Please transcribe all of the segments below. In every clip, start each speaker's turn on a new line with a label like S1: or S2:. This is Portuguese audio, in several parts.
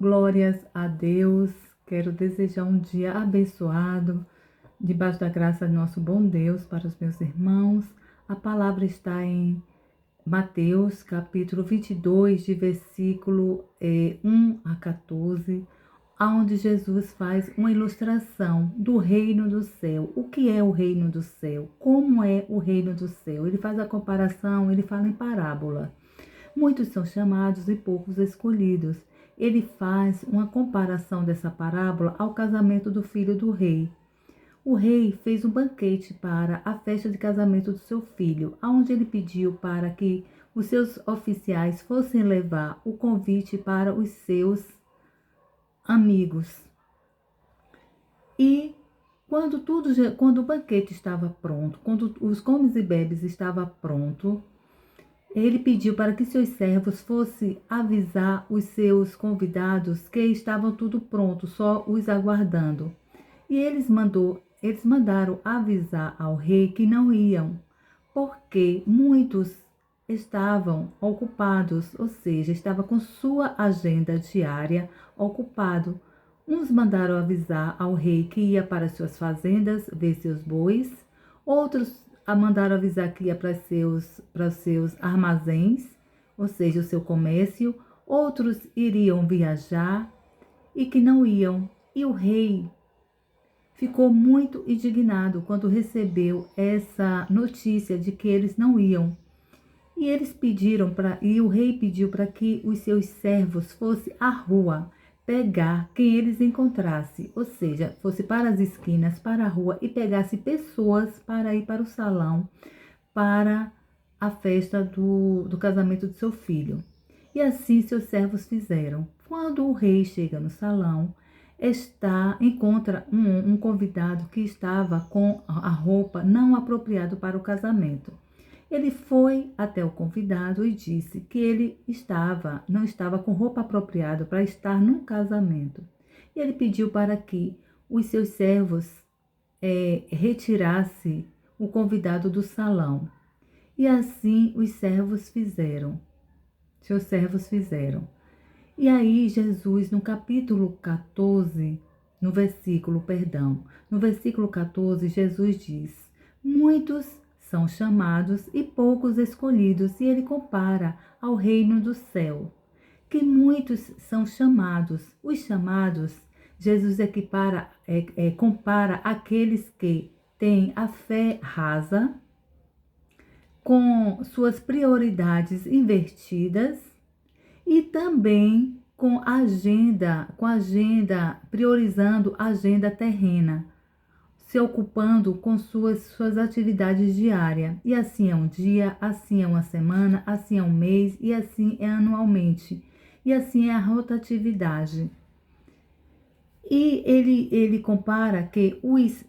S1: Glórias a Deus. Quero desejar um dia abençoado, debaixo da graça de nosso bom Deus, para os meus irmãos. A palavra está em Mateus, capítulo 22, de versículo 1 a 14, onde Jesus faz uma ilustração do reino do céu. O que é o reino do céu? Como é o reino do céu? Ele faz a comparação, ele fala em parábola. Muitos são chamados e poucos escolhidos. Ele faz uma comparação dessa parábola ao casamento do filho do rei. O rei fez um banquete para a festa de casamento do seu filho, onde ele pediu para que os seus oficiais fossem levar o convite para os seus amigos. E quando o banquete estava pronto, quando os comes e bebes estava pronto, ele pediu para que seus servos fossem avisar os seus convidados que estavam tudo pronto, só os aguardando. E eles mandaram avisar ao rei que não iam, porque muitos estavam ocupados, ou seja, estava com sua agenda diária ocupado. Uns mandaram avisar ao rei que ia para suas fazendas ver seus bois, outros mandaram avisar que ia para os seus armazéns, ou seja, o seu comércio, outros iriam viajar e que não iam. E o rei ficou muito indignado quando recebeu essa notícia de que eles não iam. E o rei pediu para que os seus servos fossem à rua pegar quem eles encontrassem, ou seja, fosse para as esquinas, para a rua e pegasse pessoas para ir para o salão, para a festa do casamento de seu filho. E assim seus servos fizeram. Quando o rei chega no salão, encontra um convidado que estava com a roupa não apropriada para o casamento. Ele foi até o convidado e disse que ele não estava com roupa apropriada para estar num casamento. E ele pediu para que os seus servos retirassem o convidado do salão. E assim os servos fizeram. Seus servos fizeram. E aí Jesus, no capítulo 14, no versículo 14, Jesus diz: muitos são chamados e poucos escolhidos, e ele compara ao reino do céu, que muitos são chamados. Os chamados, Jesus compara aqueles que têm a fé rasa, com suas prioridades invertidas e também com a agenda, priorizando a agenda terrena, se ocupando com suas atividades diárias. E assim é um dia, assim é uma semana, assim é um mês e assim é anualmente. E assim é a rotatividade. E ele compara que os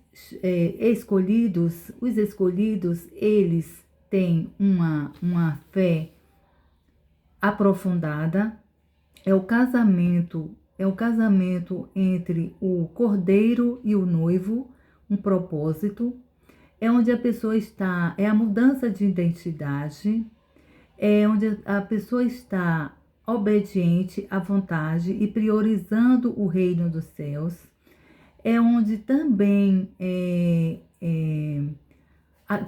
S1: escolhidos, eles têm uma fé aprofundada. É o casamento entre o cordeiro e o noivo, um propósito. É onde a pessoa está, é a mudança de identidade, é onde a pessoa está obediente à vontade e priorizando o reino dos céus. É onde também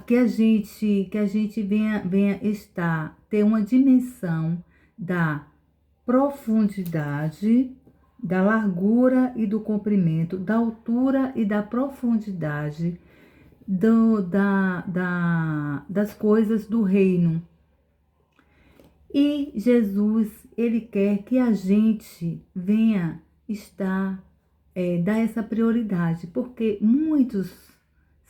S1: que a gente venha ter uma dimensão da profundidade, da largura e do comprimento, da altura e da profundidade das coisas do reino. E Jesus, ele quer que a gente venha dar essa prioridade, porque muitos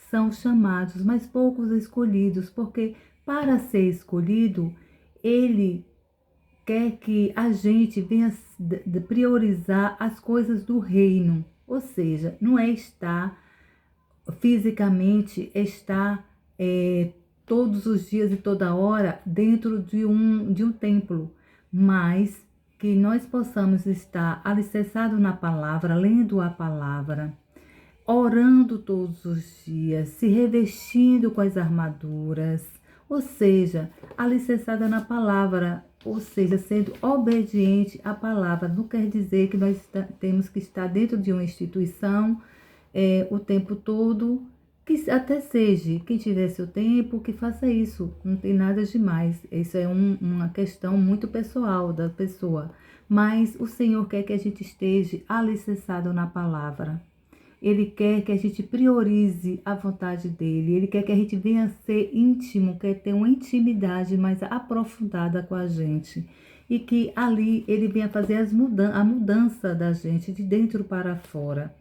S1: são chamados, mas poucos escolhidos, porque para ser escolhido, ele quer que a gente venha priorizar as coisas do reino, ou seja, não é estar fisicamente, todos os dias e toda hora dentro de um templo, mas que nós possamos estar alicerçados na palavra, lendo a palavra, orando todos os dias, se revestindo com as armaduras, ou seja, alicerçada na palavra, ou seja, sendo obediente à palavra. Não quer dizer que nós temos que estar dentro de uma instituição o tempo todo, que até seja, quem tiver seu tempo, que faça isso, não tem nada demais. Isso é uma questão muito pessoal da pessoa, mas o Senhor quer que a gente esteja alicerçado na palavra. Ele quer que a gente priorize a vontade dele. Ele quer que a gente venha a ser íntimo, quer ter uma intimidade mais aprofundada com a gente. E que ali ele venha fazer a mudança da gente de dentro para fora,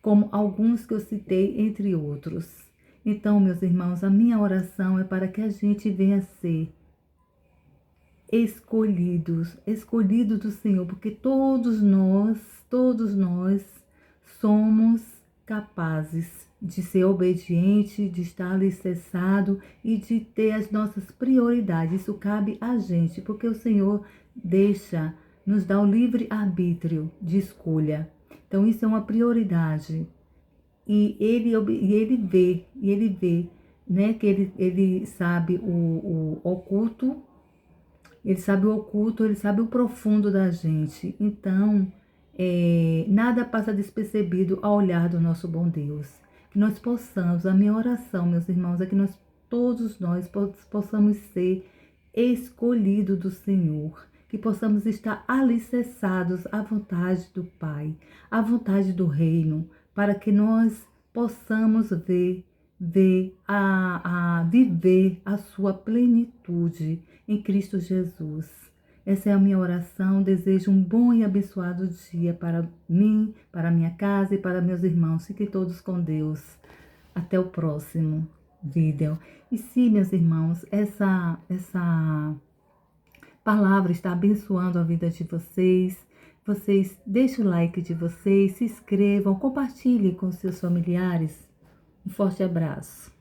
S1: como alguns que eu citei, entre outros. Então, meus irmãos, a minha oração é para que a gente venha a ser escolhidos do Senhor, porque todos nós somos capazes de ser obediente, de estar alicerçado e de ter as nossas prioridades. Isso cabe a gente, porque o Senhor nos dá o livre arbítrio de escolha. Então isso é uma prioridade. E ele vê, né, que ele sabe o oculto. Ele sabe o oculto, ele sabe o profundo da gente. Então, nada passa despercebido ao olhar do nosso bom Deus. Que nós possamos, a minha oração, meus irmãos, é que todos nós possamos ser escolhidos do Senhor. Que possamos estar alicerçados à vontade do Pai, à vontade do Reino, para que nós possamos viver a sua plenitude em Cristo Jesus. Essa é a minha oração. Desejo um bom e abençoado dia para mim, para minha casa e para meus irmãos. Fiquem todos com Deus. Até o próximo vídeo. E se, meus irmãos, essa palavra está abençoando a vida de vocês deixem o like de vocês, se inscrevam, compartilhem com seus familiares. Um forte abraço.